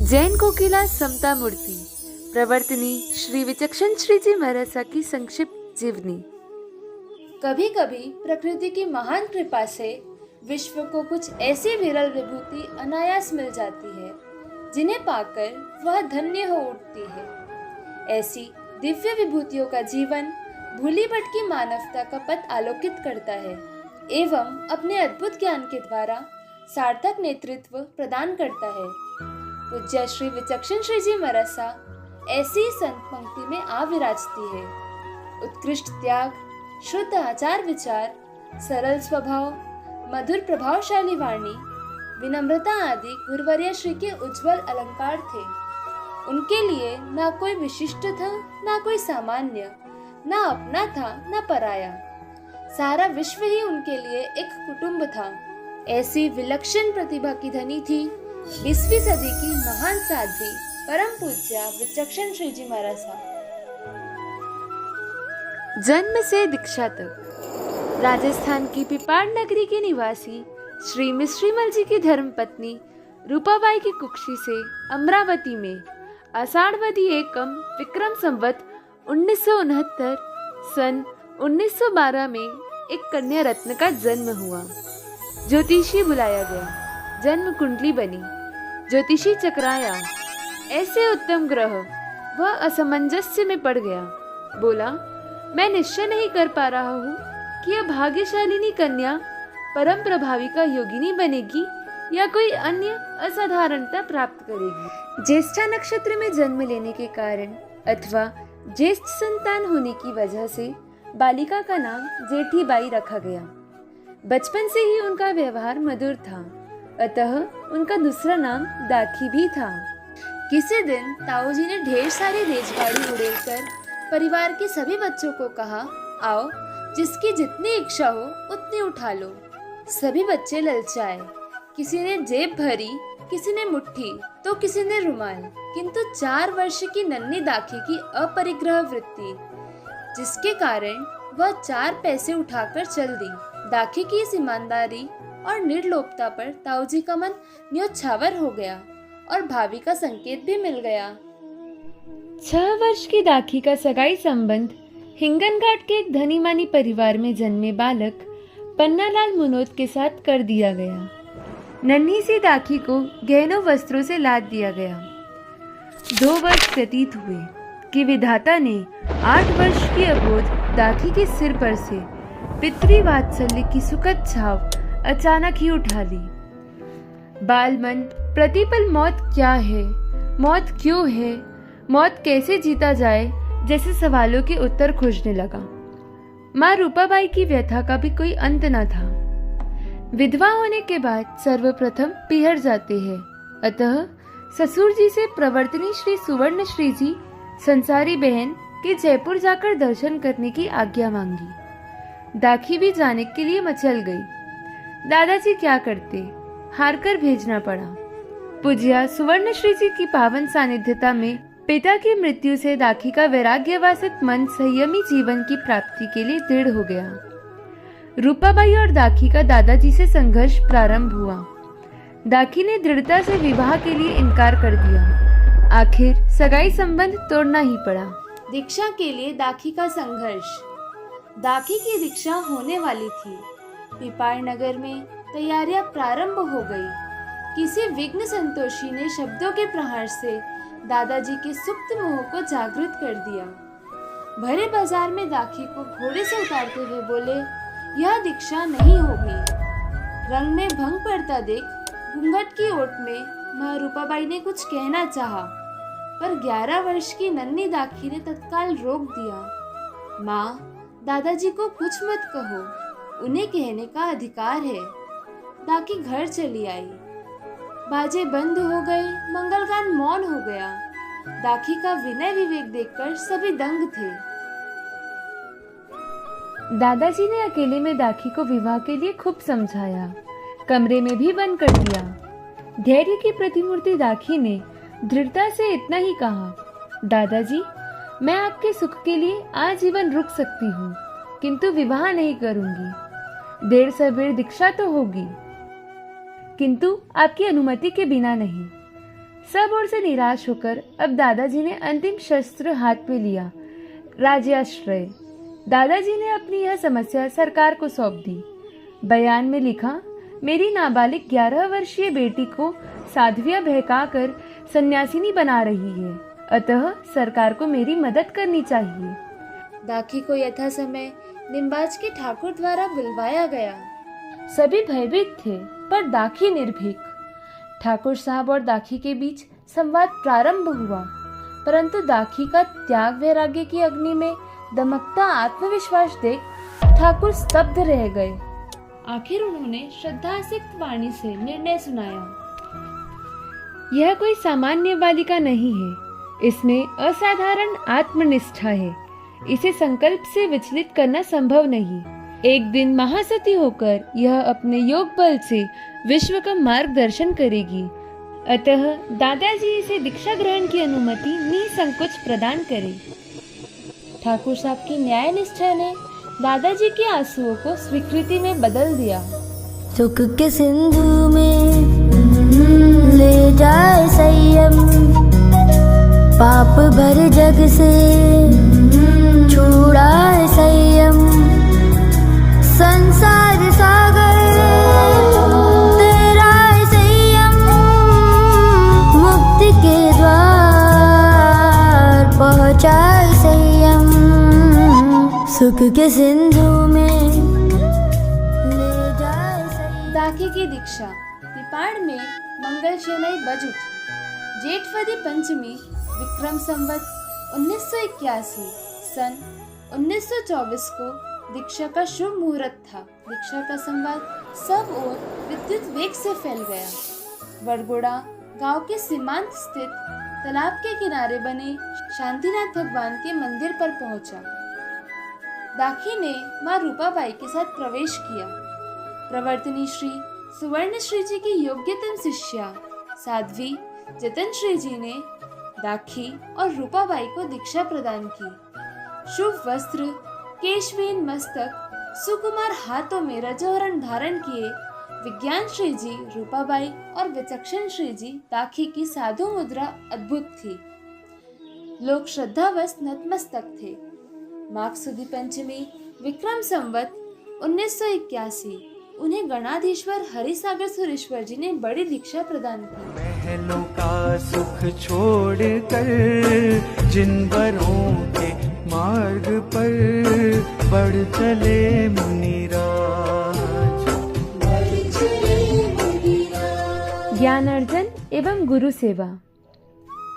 जैन कोकिला समता मूर्ति प्रवर्तनी श्री विचक्षण श्री जी महाराज की संक्षिप्त जीवनी। कभी कभी प्रकृति की महान कृपा से विश्व को कुछ ऐसी विरल विभूति अनायास मिल जाती है जिन्हें पाकर वह धन्य हो उठती है। ऐसी दिव्य विभूतियों का जीवन भूली भटकी मानवता का पथ आलोकित करता है एवं अपने अद्भुत ज्ञान के द्वारा सार्थक नेतृत्व प्रदान करता है। पूज्य श्री विचक्षण श्री जी महाराज ऐसी संत पंक्ति में आ विराजती है। उत्कृष्ट त्याग, शुद्ध आचार विचार, सरल स्वभाव, मधुर प्रभावशाली वाणी, विनम्रता आदि गुरुवर्य श्री के उज्जवल अलंकार थे। उनके लिए ना कोई विशिष्ट था, ना कोई सामान्य, ना अपना था, ना पराया। सारा विश्व ही उनके लिए एक कुटुंब था। ऐसी विलक्षण प्रतिभा की धनी थी 20वीं सदी की महान साध्वी परम पूज्य विचक्षण श्री जी महाराज। जन्म से दीक्षा तक राजस्थान की पिपाड़ नगरी के निवासी श्री मिश्रीमल जी की धर्मपत्नी रूपाबाई की कुक्षी से अमरावती में आषाढ़वदी एकम विक्रम संवत 1969 सन 1912 में एक कन्या रत्न का जन्म हुआ। ज्योतिषी बुलाया गया, जन्म कुंडली बनी, ज्योतिषी चकराया। ऐसे उत्तम ग्रह वह असमंजस्य में पड़ गया। बोला, मैं निश्चय नहीं कर पा रहा हूँ कि यह भाग्यशालिनी कन्या परम प्रभावी का योगिनी बनेगी या कोई अन्य असाधारणता प्राप्त करेगी। ज्येष्ठा नक्षत्र में जन्म लेने के कारण अथवा ज्येष्ठ संतान होने की वजह से बालिका का नाम जेठीबाई रखा गया। बचपन से ही उनका व्यवहार मधुर था, अतः उनका दूसरा नाम दाखी भी था। किसी दिन ताऊजी ने ढेर सारी रेजगाड़ी उड़ेलकर परिवार के सभी बच्चों को कहा, आओ जिसकी जितनी इच्छा हो उतनी उठा लो। सभी बच्चे ललचाए। किसी ने जेब भरी, किसी ने मुट्ठी, तो किसी ने रुमाल। किंतु 4 वर्ष की नन्ही दाखी की अपरिग्रह वृत्ति, जिसके कारण वह 4 पैसे उठाकर चल दी। दाखी की इस ईमानदारी और निर्लोभता पर ताऊजी का मन न्योछावर हो गया और भावी का संकेत भी मिल गया। 6 वर्ष की दाखी का सगाई संबंध हिंगनघाट के एक धनी मानी परिवार में जन्मे बालक पन्नालाल मुनोद के साथ कर दिया गया। नन्ही सी दाखी को गहनों वस्त्रों से लाद दिया गया। 2 वर्ष व्यतीत हुए कि विधाता ने 8 वर्ष की अबोध दाखी के सिर पर से पितृ वात्सल्य की सुखद छाव अचानक ही उठा ली। बालमन प्रतिपल मौत क्या है, मौत क्यों है, मौत कैसे जीता जाए जैसे सवालों के उत्तर खोजने लगा। माँ रूपाबाई की व्यथा का भी कोई अंत न था। विधवा होने के बाद सर्वप्रथम पिहर जाते हैं, अतः ससुर जी से प्रवर्तनी श्री सुवर्ण श्री जी संसारी बहन के जयपुर जाकर दर्शन करने की आज्ञा मांगी। दाखी भी जाने के लिए मचल गई। दादाजी क्या करते, हारकर भेजना पड़ा। पूज्या सुवर्ण श्री जी की पावन सानिध्यता में पिता की मृत्यु से दाखी का वैराग्यवासित मन संयमी जीवन की प्राप्ति के लिए दृढ़ हो गया। रूपाबाई और दाखी का दादाजी से संघर्ष प्रारंभ हुआ। दाखी ने दृढ़ता से विवाह के लिए इनकार कर दिया। आखिर सगाई संबंध तोड़ना ही पड़ा। दीक्षा के लिए दाखी का संघर्ष। दाखी की दीक्षा होने वाली थी। पिपाड़ नगर में तैयारियां प्रारंभ हो गई। किसी विघ्न संतोषी ने शब्दों के प्रहार से दादाजी के सुप्त मोह को जागृत कर दिया। भरे बाजार में दाखी को घोड़े से उतारते हुए बोले, यह दीक्षा नहीं होगी। रंग में भंग पड़ता देख घूंघट की ओट में माँ रूपाबाई ने कुछ कहना चाहा, पर 11 वर्ष की नन्ही दाखी ने तत्काल रोक दिया। माँ, दादाजी को कुछ मत कहो, उन्हें कहने का अधिकार है। दाखी घर चली आई। बाजे बंद हो गए, मंगलगान मौन हो गया। दाखी का विनय विवेक देखकर सभी दंग थे। दादाजी ने अकेले में दाखी को विवाह के लिए खूब समझाया, कमरे में भी बंद कर दिया। धैर्य की प्रतिमूर्ति दाखी ने दृढ़ता से इतना ही कहा, दादाजी, मैं आपके सुख के लिए आजीवन रुक सकती हूँ, किंतु विवाह नहीं करूंगी। देर सवेर दीक्षा तो होगी, किंतु आपकी अनुमति के बिना नहीं। सब ओर से निराश होकर अब दादाजी ने अंतिम शस्त्र हाथ में लिया, राज्याश्रय। दादाजी ने अपनी यह समस्या सरकार को सौंप दी। बयान में लिखा, मेरी नाबालिग 11 वर्षीय बेटी को साध्वियां बहकाकर सन्यासिनी बना रही है, अतः सरकार को मेरी मदद करनी चाहिए। दाखी को यथा समय निम्बाज के ठाकुर द्वारा बुलवाया गया। सभी भयभीत थे, पर दाखी निर्भीक। ठाकुर साहब और दाखी के बीच संवाद प्रारंभ हुआ, परंतु दाखी का त्याग वैराग्य की अग्नि में दमकता आत्मविश्वास देख ठाकुर स्तब्ध रह गए। आखिर उन्होंने श्रद्धासिक्त वाणी से निर्णय सुनाया। यह कोई सामान्य बालिका नहीं है, इसमें असाधारण आत्मनिष्ठा है। इसे संकल्प से विचलित करना संभव नहीं। एक दिन महासती होकर यह अपने योग बल से विश्व का मार्गदर्शन करेगी, अतः दादाजी इसे दीक्षा ग्रहण की अनुमति निसंकोच प्रदान करें। ठाकुर साहब की न्याय निष्ठा ने दादाजी के आंसुओं को स्वीकृति में बदल दिया। सुख के सिंधु में ले जाए संयम, पाप भर जग से छुड़ाए संयम। संसार सागर तेरा है संयम, मुक्ति के द्वार पहुँचाए संयम। सुख के सिंधु में ले जाए संयम। दाखी की दीक्षा निपाड़ में मंगल शनाई बज उठी। जेठवदी पंचमी विक्रम संवत 1981 सन 1924 को दीक्षा का शुभ मुहूर्त था। दीक्षा का संवाद सब ओर विद्युत वेग से फैल गया। बरगोड़ा गांव के सीमांत स्थित तालाब के किनारे बने शांतिनाथ भगवान के मंदिर पर पहुंचा। दाखी ने मां रूपाबाई के साथ प्रवेश किया। प्रवर्तनी श्री सुवर्ण श्री जी की योग्यतम शिष्या साध्वी जतन श्री जी ने दाखी और रूपाबाई को दीक्षा प्रदान की। शुभ वस्त्र, केशवीन मस्तक, सुकुमार हाथों में रजोहरण धारण किए विज्ञान श्री जी, रूपाबाई और विचक्षण श्री जी दाखी की साधु मुद्रा अद्भुत थी। लोग श्रद्धावश नतमस्तक थे। माघ सुदी पंचमी विक्रम संवत 1981 उन्हें गणाधीश्वर हरिसागर सुरेश्वर जी ने बड़ी दीक्षा प्रदान की। महलों का सुख छोड़कर जिन वरों के मार्ग पर बढ़ चले मुनिराज। ज्ञानार्जन एवं गुरु सेवा।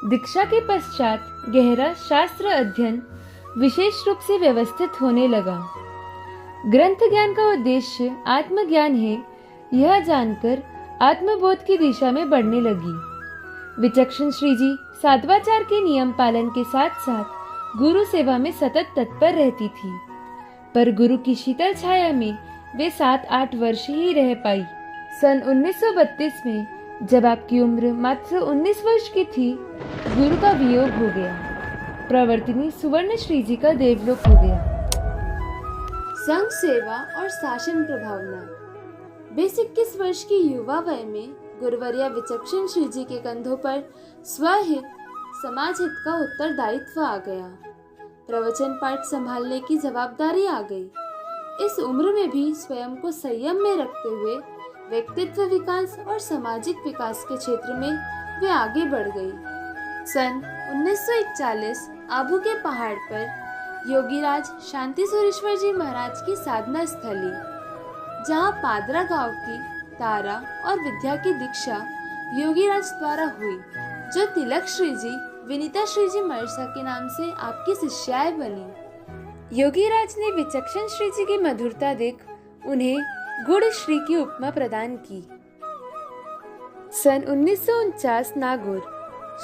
दीक्षा के पश्चात गहरा शास्त्र अध्ययन विशेष रूप से व्यवस्थित होने लगा। ग्रंथ ज्ञान का उद्देश्य आत्मज्ञान है, यह जानकर आत्मबोध की दिशा में बढ़ने लगी। विचक्षण श्री जी साधवाचार के नियम पालन के साथ साथ गुरु सेवा में सतत तत्पर रहती थी, पर गुरु की शीतल छाया में वे 7-8 वर्ष ही रह पाई। सन 1932 में जब आपकी उम्र मात्र 19 वर्ष की थी, गुरु का वियोग हो गया। प्रवर्तनी सुवर्ण श्री जी का देवलोक हो गया। संघ सेवा और शासन प्रभावना। 20-21 वर्ष की युवा वय में गुरुवर्या विचक्षण श्री जी के कंधों पर स्वहित समाज हित का उत्तरदायित्व आ गया। प्रवचन पाठ संभालने की जवाबदारी आ गई। इस उम्र में भी स्वयं को संयम में रखते हुए व्यक्तित्व विकास और सामाजिक विकास के क्षेत्र में वे आगे बढ़ गई। सन 1941 आबू के पहाड़ पर योगीराज शांति सुरेश्वर जी महाराज की साधना स्थली, जहाँ पादरा गांव की तारा और विद्या की दीक्षा योगीराज द्वारा हुई, जो तिलक श्री जी विनीता श्री जी मरसा के नाम से आपकी शिष्याएं बनी। योगीराज ने विचक्षण श्री जी की मधुरता देख उन्हें गुड़ श्री की उपमा प्रदान की। सन 1949 नागौर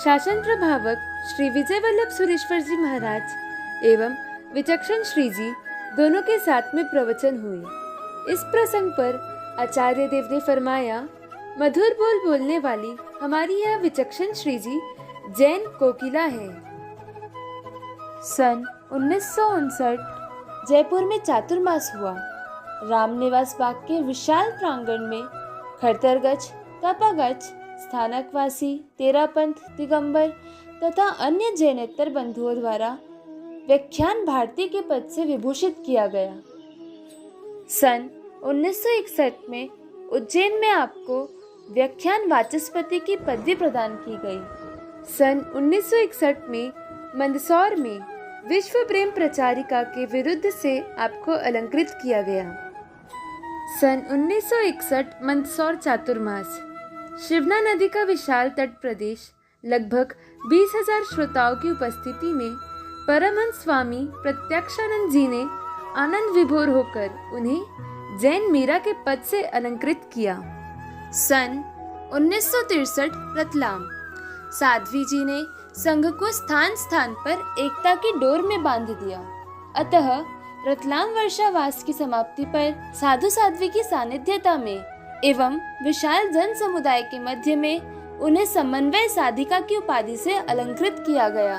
शासन प्रभावक श्री विजय वल्लभ सुरेश्वर जी महाराज एवं विचक्षण श्री जी दोनों के साथ में प्रवचन हुए। इस प्रसंग पर आचार्य देव ने फरमाया, मधुर बोल बोलने वाली हमारी यह विचक्षण श्री जी जैन कोकिला है। सन 1959 जयपुर में चातुर्मास हुआ। रामनिवास बाग के विशाल प्रांगण में खड़तर गज, तपा गज, स्थानकवासी, तेरापंथ, दिगंबर तथा अन्य जैनेतर बंधुओं द्वारा व्याख्यान भारती के पद से विभूषित किया गया। सन 1961 में उज्जैन में आपको व्याख्यान वाचस्पति की पदवी प्रदान की गई। सन 1961 में मंदसौर में विश्व प्रेम प्रचारिका के विरुद्ध से आपको अलंकृत किया गया। सन 1961 मंदसौर चातुर्मास। शिवना नदी का विशाल तट प्रदेश लगभग 20,000 श्रोताओं की उपस्थिति में परमहंस स्वामी प्रत्याक्षानंद जी ने आनंद विभोर होकर उन्हें जैन मीरा के पद से अलंकृत किया। सन 1963 रतलाम। साध्वी जी ने संघ को स्थान स्थान पर एकता की डोर में बांध दिया। अतः रतलाम वर्षावास की समाप्ति पर साधु साध्वी की सानिध्यता में एवं विशाल जन समुदाय के मध्य में उन्हें समन्वय साधिका की उपाधि से अलंकृत किया गया।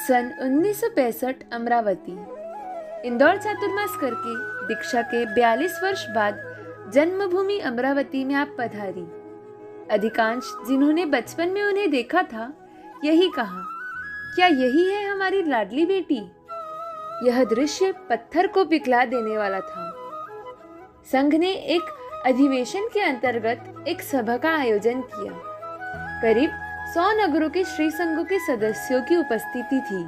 सन 1965 अमरावती। इंदौर चातुर्मास करके दीक्षा के 42 वर्ष बाद जन्मभूमि अमरावती में आप पधारी। अधिकांश जिन्होंने बचपन में उन्हें देखा था यही कहा, क्या यही है हमारी लाडली बेटी? यह दृश्य पत्थर को पिघला देने वाला था। संघ ने एक अधिवेशन के अंतर्गत एक सभा का आयोजन किया। करीब 100 नगरों के श्री संघों के सदस्यों की उपस्थिति थी।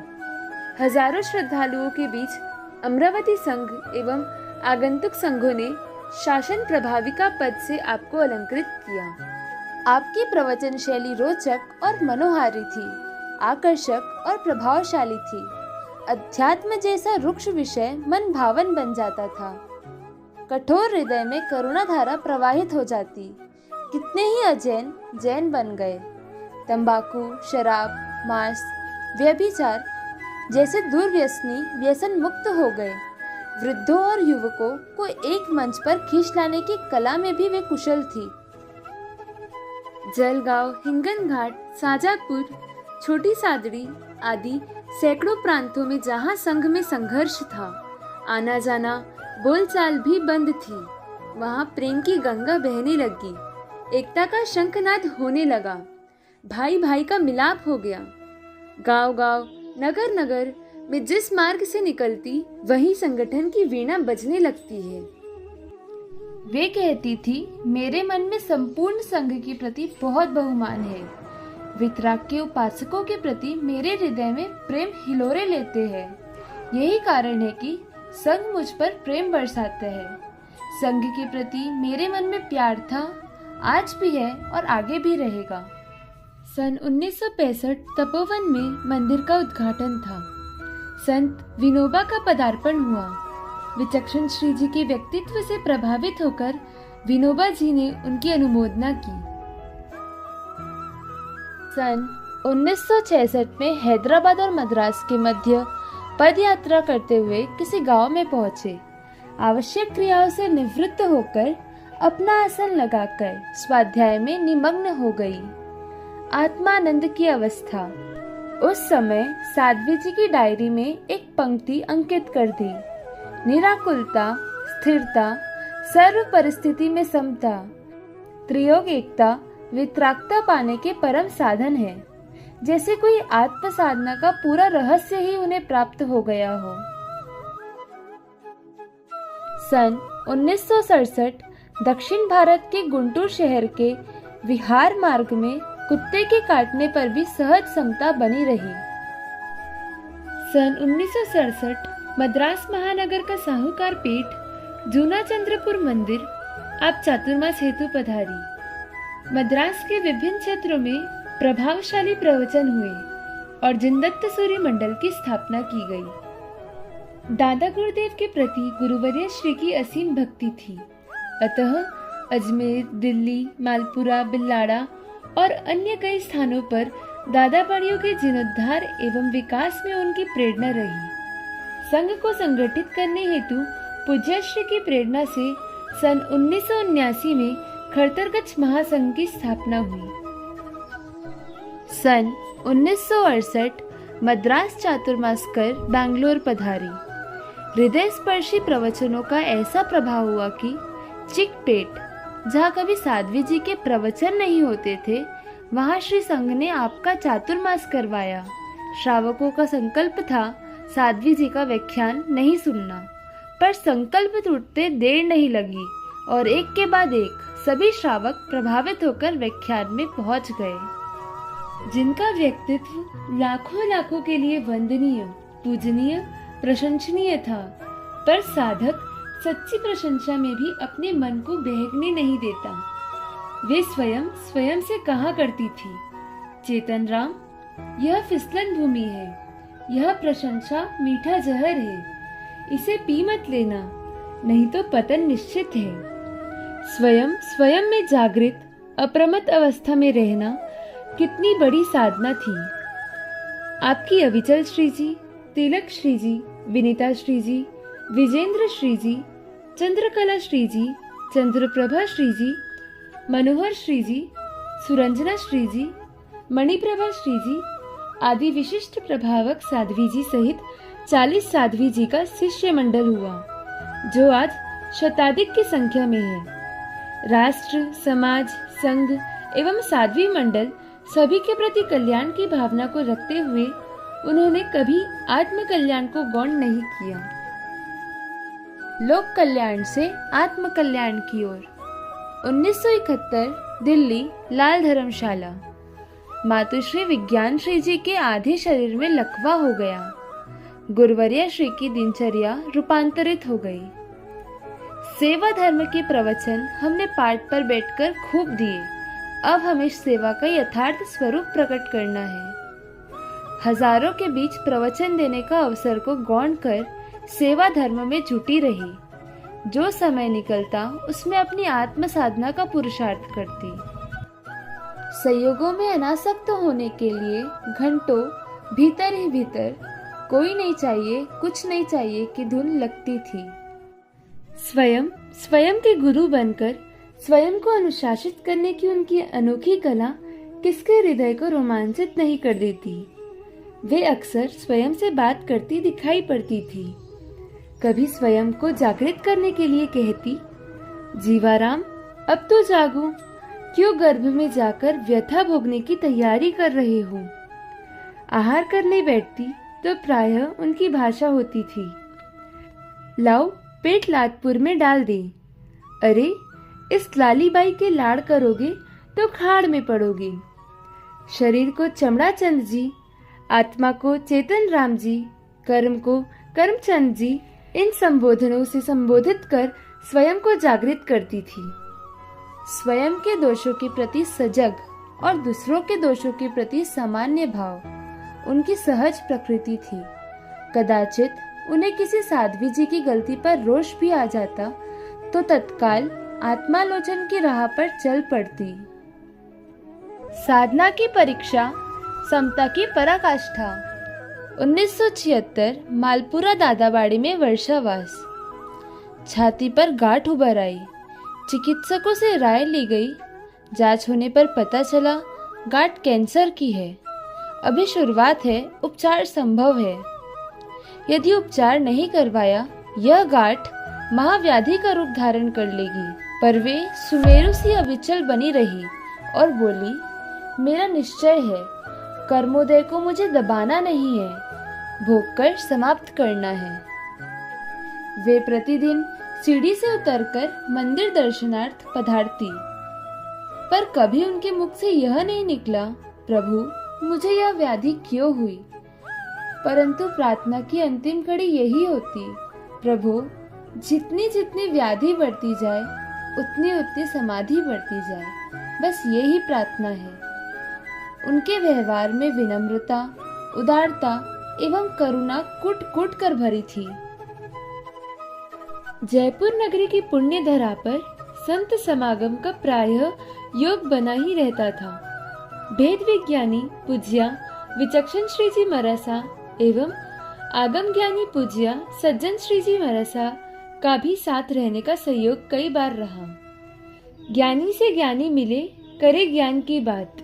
हजारों श्रद्धालुओं के बीच अमरावती संघ एवं आगंतुक संघों ने शासन प्रभाविका पद से आपको अलंकृत किया। आपकी प्रवचन शैली रोचक और मनोहारी थी, आकर्षक और प्रभावशाली थी। अध्यात्म जैसा रुक्ष विषय मन भावन बन जाता था। कठोर हृदय में करुणा धारा प्रवाहित हो जाती। कितने ही अजैन जैन बन गए। तंबाकू, शराब, मांस, व्यभिचार जैसे दुर्व्यसनी व्यसन मुक्त हो गए। वृद्धों और युवकों को एक मंच पर खींच लाने की कला में भी वे कुशल थी। जलगांव, हिंगनघाट, साजापुर, छोटी सादड़ी आदि सैकड़ों प्रांतों में जहां संघ में संघर्ष था, आना जाना, बोलचाल भी बंद थी, वहां प्रेम की गंगा बहने लगी। एकता का शंखनाद होने लगा। भाई भाई का मिलाप हो गया। गांव गांव, नगर नगर में जिस मार्ग से निकलती वही संगठन की वीणा बजने लगती है। वे कहती थी, मेरे मन में संपूर्ण संघ के प्रति बहुत बहुमान है। वितराग के उपासकों के प्रति मेरे हृदय में प्रेम हिलोरे लेते हैं। यही कारण है कि संघ मुझ पर प्रेम बरसाता है। संघ के प्रति मेरे मन में प्यार था, आज भी है और आगे भी रहेगा। सन 1965 तपोवन में मंदिर का उद्घाटन था। संत विनोबा का पदार्पण हुआ। विचक्षण श्री जी के व्यक्तित्व से प्रभावित होकर विनोबा जी ने उनकी अनुमोदना की। सन 1966 में हैदराबाद और मद्रास के मध्य पद यात्रा करते हुए किसी गांव में पहुंचे। आवश्यक क्रियाओं से निवृत्त होकर अपना आसन लगाकर स्वाध्याय में निमग्न हो गई। आत्मानंद की अवस्था। उस समय साध्वी जी की डायरी में एक पंक्ति अंकित कर दी, निराकुलता, स्थिरता, सर्व परिस्थिति में समता, त्रियोग एकता वितरागता पाने के परम साधन है। जैसे कोई आत्म साधना का पूरा रहस्य ही उन्हें प्राप्त हो गया हो। सन 1967 दक्षिण भारत के गुंटूर शहर के विहार मार्ग में कुत्ते के काटने पर भी सहज समता बनी रही। सन 1967 मद्रास महानगर का साहूकार पेठ जूना चंद्रपुर मंदिर आप चातुर्मास हेतु पधारी। मद्रास के विभिन्न क्षेत्रों में प्रभावशाली प्रवचन हुए और जिनदत्त सूर्य मंडल की स्थापना की गई। दादा गुरुदेव के प्रति गुरुवर्य श्री की असीम भक्ति थी। अतः अजमेर, दिल्ली, मालपुरा, बिल्लाड़ा और अन्य कई स्थानों पर दादा पाड़ियों के जीर्णोद्धार एवं विकास में उनकी प्रेरणा रही। संघ को संगठित करने हेतु पूज्यश्री की प्रेरणा से सन 1979 में खड़तरगच्छ महासंघ की स्थापना हुई। सन 1968 मद्रास चातुर्मास कर बैंगलोर पधारी। हृदय स्पर्शी प्रवचनों का ऐसा प्रभाव हुआ कि चिकपेट, जहाँ कभी साध्वी जी के प्रवचन नहीं होते थे, वहाँ श्री संघ ने आपका चातुर्मास करवाया। श्रावकों का संकल्प था साध्वी जी का व्याख्यान नहीं सुनना, पर संकल्प टूटते देर नहीं लगी और एक के बाद एक सभी श्रावक प्रभावित होकर व्याख्यान में पहुंच गए। जिनका व्यक्तित्व लाखों लाखों के लिए वंदनीय, पूजनीय, प्रशंसनीय था, पर साधक सच्ची प्रशंसा में भी अपने मन को बहकने नहीं देता। वे स्वयं से कहा करती थी, चेतन राम, यह फिसलन भूमि है, यह प्रशंसा मीठा जहर है, इसे पी मत लेना, नहीं तो पतन निश्चित है। स्वयं में जागृत अप्रमत्त अवस्था में रहना कितनी बड़ी साधना थी। आपकी अविचल श्री जी, तिलक श्री जी, विनीता श्री जी, विजेंद्र श्री जी, चंद्रकला श्री जी, चंद्रप्रभा श्री जी, मनोहर श्री जी, सुरंजना श्री जी, मणिप्रभा श्री जी आदि विशिष्ट प्रभावक साध्वी जी सहित 40 साध्वी जी का शिष्य मंडल हुआ, जो आज शताधिक की संख्या में है। राष्ट्र, समाज, संघ एवं साध्वी मंडल सभी के प्रति कल्याण की भावना को रखते हुए उन्होंने कभी आत्म कल्याण को गौण नहीं किया। लोक कल्याण से आत्म कल्याण की ओर। 1971 दिल्ली, लाल धर्मशाला। मातुश्री विज्ञान श्री जी के आधे शरीर में लकवा हो गया। गुरुवर्या श्री की दिनचर्या रूपांतरित हो गई। सेवा धर्म के प्रवचन हमने पाठ पर बैठकर खूब दिए। अब हमें सेवा का यथार्थ स्वरूप प्रकट करना है। हजारों के बीच प्रवचन देने का अवसर को गौण कर सेवा धर्म में जुटी रही। जो समय निकलता उसमें अपनी आत्म साधना का पुरुषार्थ करती। संयोगों में अनासक्त होने के लिए घंटों भीतर ही भीतर कोई नहीं चाहिए, कुछ नहीं चाहिए की धुन लगती थी। स्वयं के गुरु बनकर स्वयं को अनुशासित करने की उनकी अनोखी कला किसके हृदय को रोमांचित नहीं कर देती। वे अक्सर स्वयं से बात करती दिखाई पड़ती थी। कभी स्वयं को जागृत करने के लिए कहती, जीवाराम, अब तो जागो, क्यों गर्भ में जाकर व्यथा भोगने की तैयारी कर रहे हो। आहार करने बैठती तो प्रायः उनकी भाषा होती थी, लाओ पेट लादपुर में डाल दे। अरे, इस लालीबाई के लाड़ करोगे तो खाड़ में पड़ोगे। शरीर को चमड़ा चंद जी, आत्मा को चेतन राम जी, कर्म को कर्मचंद जी, इन संबोधनों से संबोधित कर स्वयं को जागृत करती थी। स्वयं के दोषों के प्रति सजग और दूसरों के दोषों के प्रति सामान्य भाव उनकी सहज प्रकृति थी। कदाचित उन्हें किसी साध्वी जी की गलती पर रोष भी आ जाता तो तत्काल आत्मालोचन की राह पर चल पड़ती। साधना की परीक्षा, समता की पराकाष्ठा। 1976 मालपुरा दादाबाड़ी में वर्षावास। छाती पर गांठ उभर आई। चिकित्सकों से राय ली गई। जांच होने पर पता चला गांठ कैंसर की है। अभी शुरुआत है, उपचार संभव है। यदि उपचार नहीं करवाया यह गांठ महाव्याधि का रूप धारण कर लेगी। पर वे सुमेरु सी अविचल बनी रही और बोली, मेरा निश्चय है, कर्मोदय को मुझे दबाना नहीं है, भोग कर समाप्त करना है। वे प्रतिदिन सीढ़ी से उतरकर मंदिर दर्शनार्थ पधारती, पर कभी उनके मुख से यह नहीं निकला, प्रभु मुझे यह व्याधि क्यों हुई। परंतु प्रार्थना की अंतिम कड़ी यही होती, प्रभु जितनी जितनी व्याधि बढ़ती जाए उतनी उतनी समाधि बढ़ती जाए। बस यही प्रार्थना है। उनके व्यवहार में विनम्रता, उदारता एवं करुणा कुट कुट कर भरी थी। जयपुर नगरी की पुण्य धरा पर संत समागम का प्रायः योग बना ही रहता था। भेद विज्ञानी पूज्या विचक्षण श्री जी मरासा एवं आगम ज्ञानी पूज्या सज्जन श्री जी मरासा का भी साथ रहने का सहयोग कई बार रहा। ज्ञानी से ज्ञानी मिले, करे ज्ञान की बात।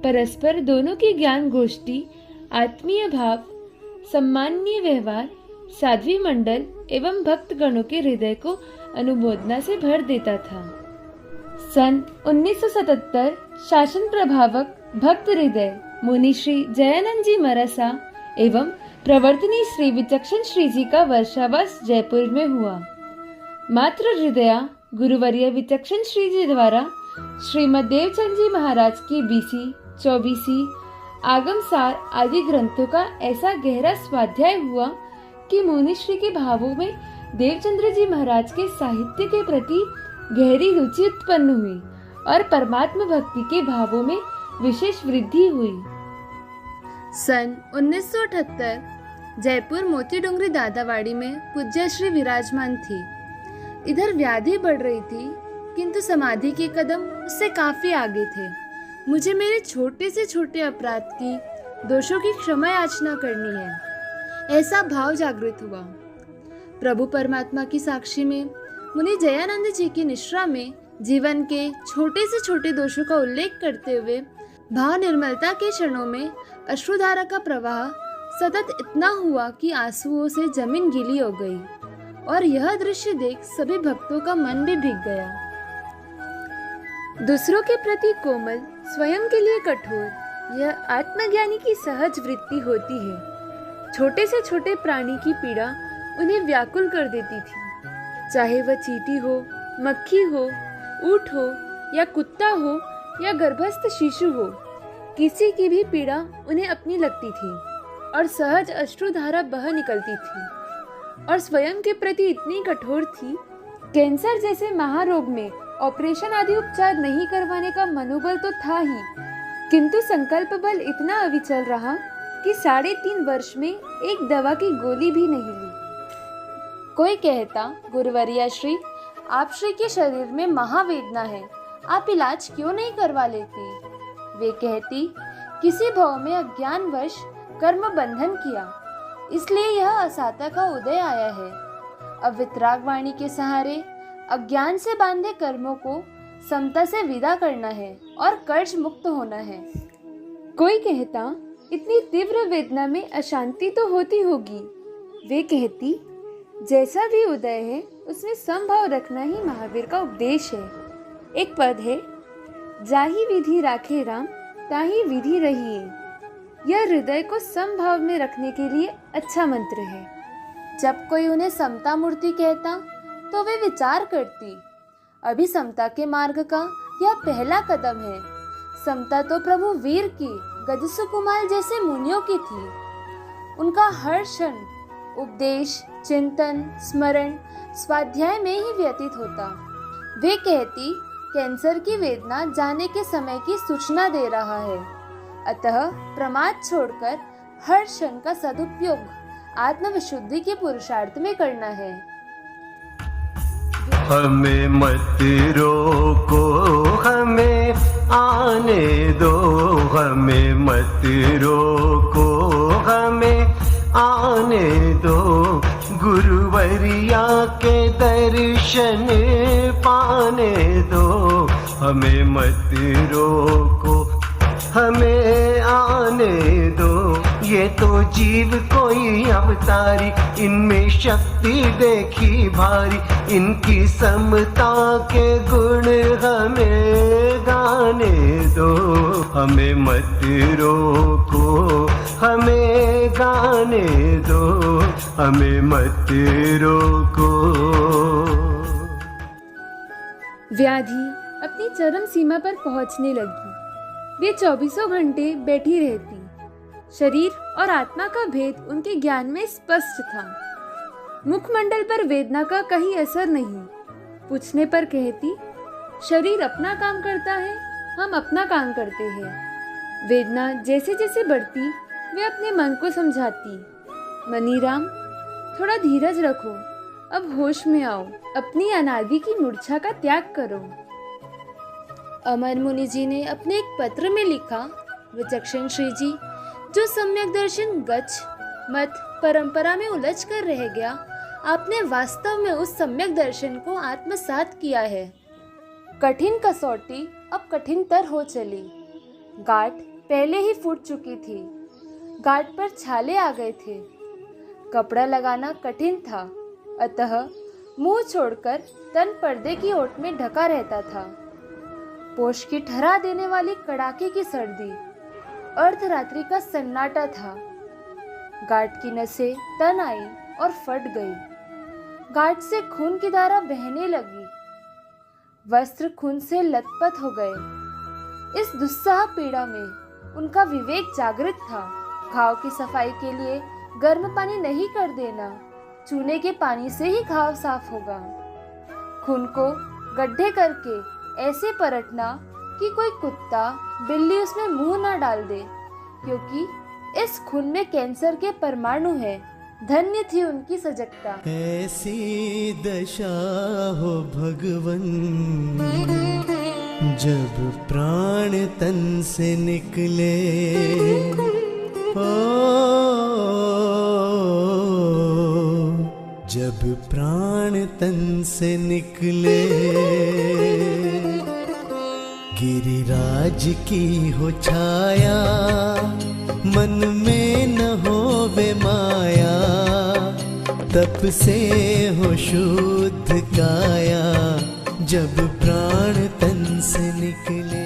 परस्पर दोनों की ज्ञान गोष्ठी, आत्मीय भाव, सम्माननीय व्यवहार साध्वी मंडल एवं भक्त गणों के हृदय को अनुमोदना से भर देता था। सन 1977 शासन प्रभावक भक्त हृदय मुनि श्री जयानंद जी मरासा एवं प्रवर्तनी श्री विचक्षण श्री जी का वर्षावास जयपुर में हुआ। मातृ हृदया गुरुवर्य विचक्षण श्री जी द्वारा श्रीमद देवचंद जी महाराज की 20वीं 24वीं आगमसार आदि ग्रंथों का ऐसा गहरा स्वाध्याय हुआ कि मुनिश्री के भावों में देवचंद्र जी महाराज के साहित्य के प्रति गहरी रुचि उत्पन्न हुई और परमात्मा भक्ति के भावों में विशेष वृद्धि हुई। सन 1978 जयपुर मोती डोंगरी दादावाड़ी में पूज्य श्री विराजमान थी। इधर व्याधि बढ़ रही थी किंतु समाधि के कदम उससे काफी आगे थे। मुझे मेरे छोटे से छोटे अपराध की दोषों की क्षमा याचना करनी है, ऐसा भाव जागृत हुआ। प्रभु परमात्मा की साक्षी में मुनि जयानंद जी की निश्रा में जीवन के छोटे से छोटे दोषों का उल्लेख करते हुए भाव निर्मलता के क्षणों में अश्रुधारा का प्रवाह सतत इतना हुआ कि आंसुओं से जमीन गीली हो गई और यह दृश्य देख सभी भक्तों का मन भी भीग गया। दूसरों के प्रति कोमल, स्वयं के लिए कठोर, यह आत्मज्ञानी की सहज वृत्ति होती है। छोटे से छोटे प्राणी की पीड़ा उन्हें व्याकुल कर देती थी, चाहे वह चींटी हो, मक्खी हो, ऊंट हो या कुत्ता हो या गर्भस्थ शिशु हो, किसी की भी पीड़ा उन्हें अपनी लगती थी और सहज अश्रुधारा बह निकलती थी और स्वयं के प्रति इतनी कठोर थी। कैंसर जैसे महारोग में ऑपरेशन आदि उपचार नहीं करवाने का मनोबल तो था ही, किंतु संकल्प बल इतना अविचल रहा कि 3.5 वर्ष में एक दवा की गोली भी नहीं ली। कोई कहता, गुरुवर्या श्री, आप श्री के शरीर में महावेदना है, आप इलाज क्यों नहीं करवा लेती? वे कहती, किसी भाव में अज्ञानवश कर्म बंधन किया, इसलिए यह असाता का उदय आया है। अब वितराग वाणी के सहारे अज्ञान से बांधे कर्मों को समता से विदा करना है और कर्ज मुक्त होना है। कोई कहता, इतनी तीव्र वेदना में अशांति तो होती होगी। वे कहती, जैसा भी उदय है उसमें समभाव रखना ही महावीर का उपदेश है। एक पद है, जाही विधि राखे राम ताही विधि रहिए। यह हृदय को समभाव में रखने के लिए अच्छा मंत्र है। जब कोई उन्हें समता मूर्ति कहता तो वे विचार करती, अभी समता के मार्ग का यह पहला कदम है। समता तो प्रभु वीर की, गज सुकुमार जैसे मुनियों की थी। उनका हर क्षण उपदेश, चिंतन, स्मरण, स्वाध्याय में ही व्यतीत होता। वे कहती, कैंसर की वेदना जाने के समय की सूचना दे रहा है, अतः प्रमाद छोड़कर हर क्षण का सदुपयोग आत्मविशुद्धि के पुरुषार्थ में करना है। हमें मत रोको, हमें आने दो, हमें मत रोको, हमें आने दो। गुरुवरिया के दर्शन पाने दो, हमें मत रोको, हमें आने दो। ये तो जीव कोई अवतारी, इनमें शक्ति देखी भारी, इनकी समता के गुण हमें गाने दो। हमें मत रोको, हमें गाने दो, हमें मत रोको। व्याधि अपनी चरम सीमा पर पहुंचने लगी। वे 24 घंटे बैठी रहती। शरीर और आत्मा का भेद उनके ज्ञान में स्पष्ट था। मुखमंडल पर वेदना का कहीं असर नहीं। पूछने पर कहती, शरीर अपना काम करता है, हम अपना काम करते हैं। वेदना जैसे जैसे बढ़ती, वे अपने मन को समझाती, मनीराम थोड़ा धीरज रखो, अब होश में आओ, अपनी अनादि की मूर्छा का त्याग करो। अमर मुनि जी ने अपने एक पत्र में लिखा, विचक्षण श्री जी, जो सम्यक दर्शन गच्छ मत परंपरा में उलझ कर रह गया, आपने वास्तव में उस सम्यक दर्शन को आत्मसात किया है। कठिन कसौटी अब कठिनतर हो चली। गांठ पहले ही फूट चुकी थी, गांठ पर छाले आ गए थे। कपड़ा लगाना कठिन था, अतः मुंह छोड़कर तन पर्दे की ओट में ढका रहता था। पोष की ठहरा देने वाली कड़ाके की सर्दी, अर्धरात्रि का सन्नाटा था। गांठ की नसें तन आई और फट गई। गांठ से खून की धारा बहने लगी। वस्त्र खून से लथपथ हो गए। इस दुस्सह पीड़ा में उनका विवेक जागृत था। घाव की सफाई के लिए गर्म पानी नहीं कर देना, चूने के पानी से ही घाव साफ होगा। खून को गड्ढे करके ऐसे परटना कि कोई कुत्ता बिल्ली उसमें मुंह ना डाल दे, क्योंकि इस खून में कैंसर के परमाणु है। धन्य थी उनकी सजगता। ऐसी दशा हो भगवन, जब प्राण तन से निकले, जब प्राण तन से निकले, गिरिराज की हो छाया, मन में न होवे माया, तप से हो शुद्ध काया, जब प्राण तन से निकले।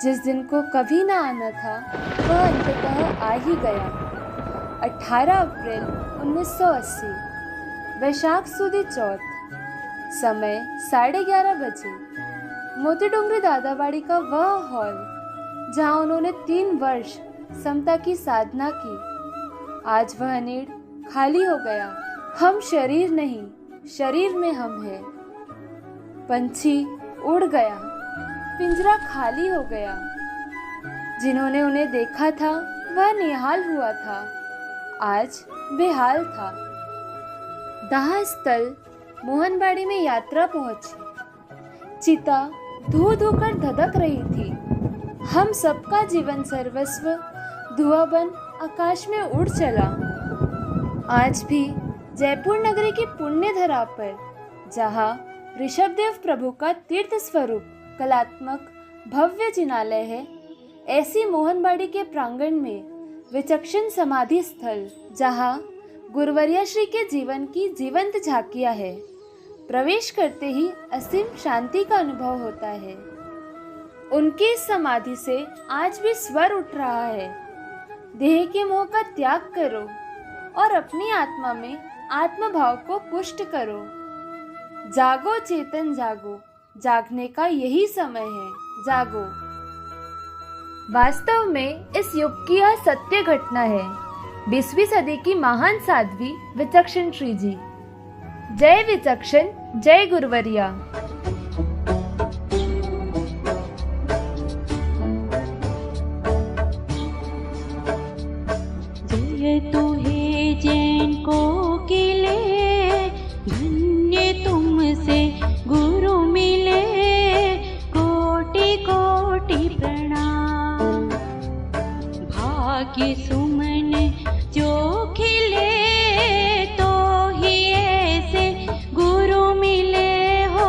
जिस दिन को कभी ना आना था वह अंततः आ ही गया। 18 अप्रैल 1980, वैशाख सुदी चौथ, समय 11:30 बजे। मोती डोंगरी दादाबाड़ी का वह हॉल जहां उन्होंने 3 वर्ष समता की साधना की, आज वह नीड़ खाली हो गया। हम शरीर नहीं, शरीर में हम हैं। पंछी उड़ गया, पिंजरा खाली हो गया। जिन्होंने उन्हें देखा था वह निहाल हुआ था, आज बेहाल था। दाह स्थल मोहनबाड़ी में यात्रा पहुंची। चिता धू धू कर धधक रही थी। हम सबका जीवन सर्वस्व धुआं बन आकाश में उड़ चला। आज भी जयपुर नगरी की पुण्य धरा पर, जहाँ ऋषभदेव प्रभु का तीर्थ स्वरूप कलात्मक भव्य जिनालय है, ऐसी मोहनबाड़ी के प्रांगण में विचक्षण समाधि स्थल, जहाँ गुरुवर्या श्री के जीवन की जीवंत झांकियाँ है। प्रवेश करते ही असीम शांति का अनुभव होता है। उनकी इस समाधि से आज भी स्वर उठ रहा है, देह के मोह का त्याग करो और अपनी आत्मा में आत्मभाव को पुष्ट करो। जागो चेतन जागो, जागने का यही समय है, जागो। वास्तव में इस युग की यह सत्य घटना है। 20वीं सदी की महान साध्वी विचक्षण श्री जी। जय विचक्षण, जय गुरुवर्या। जय तू हे जैन को किले, धन्य तुमसे गुरु मिले, कोटि कोटि प्रणाम। भाग्य सुमन जो खिले, तो ही ऐसे गुरु मिले हो,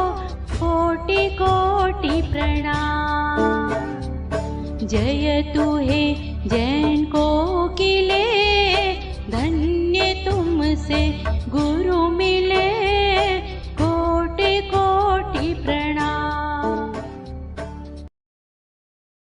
कोटि कोटि प्रणाम। जय तू हे जैन को किले, धन्य तुमसे